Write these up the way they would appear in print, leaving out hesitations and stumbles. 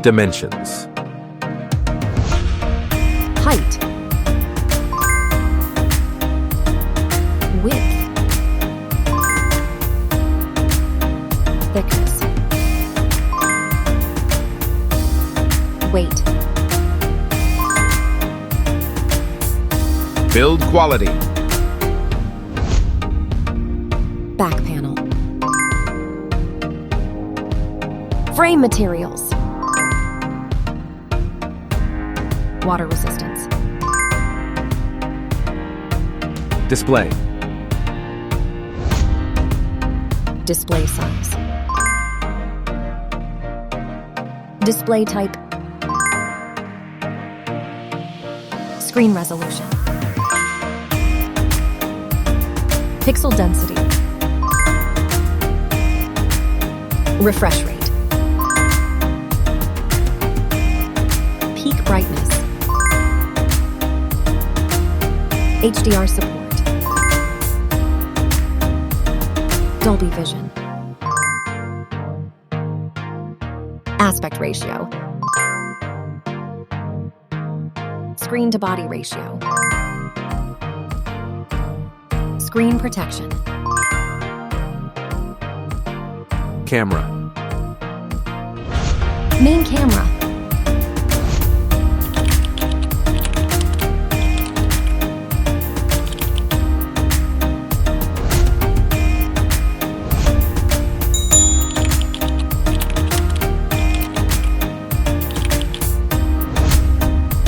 Dimensions. Height. Width. Thickness. Weight. Build quality. Back panel. Frame materials. Water resistance. Display. Display size. Display type. Screen resolution. Pixel density. Refresh rate. Peak brightness. HDR support. Dolby Vision. Aspect ratio. Screen to body ratio. Screen protection. Camera. Main camera.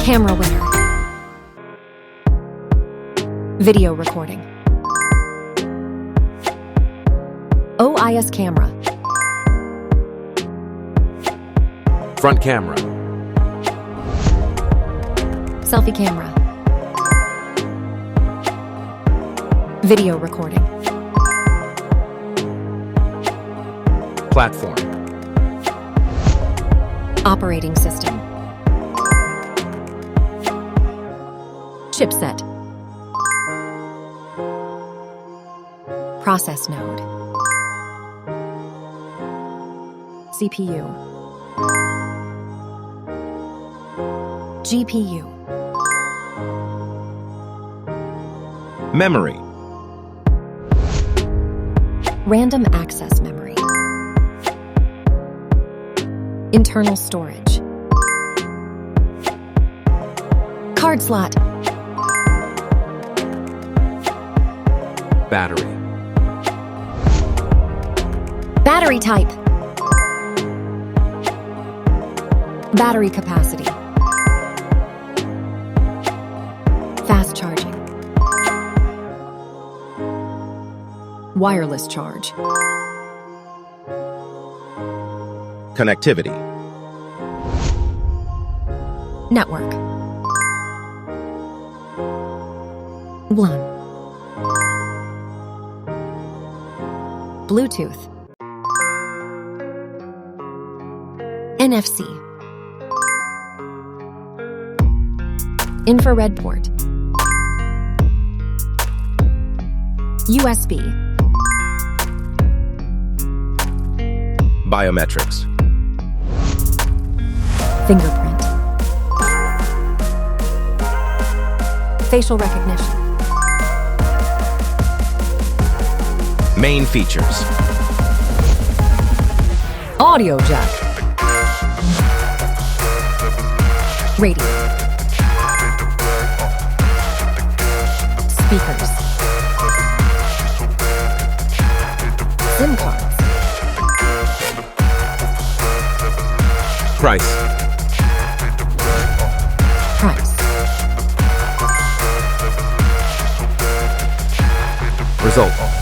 Camera winner. Video recording. OIS camera. Front camera. Selfie camera. Video recording. Platform. Operating system. Chipset. Process node. CPU. GPU. Memory. Random access memory. Internal storage. Card slot. Battery. Battery type. Battery capacity. Fast charging. Wireless charge. Connectivity. Network. WLAN. Bluetooth. NFC. Infrared port. USB. Biometrics. Fingerprint. Facial recognition. Main features. Audio jack. Radio. Speakers. SIM cards. Price. Price. Result.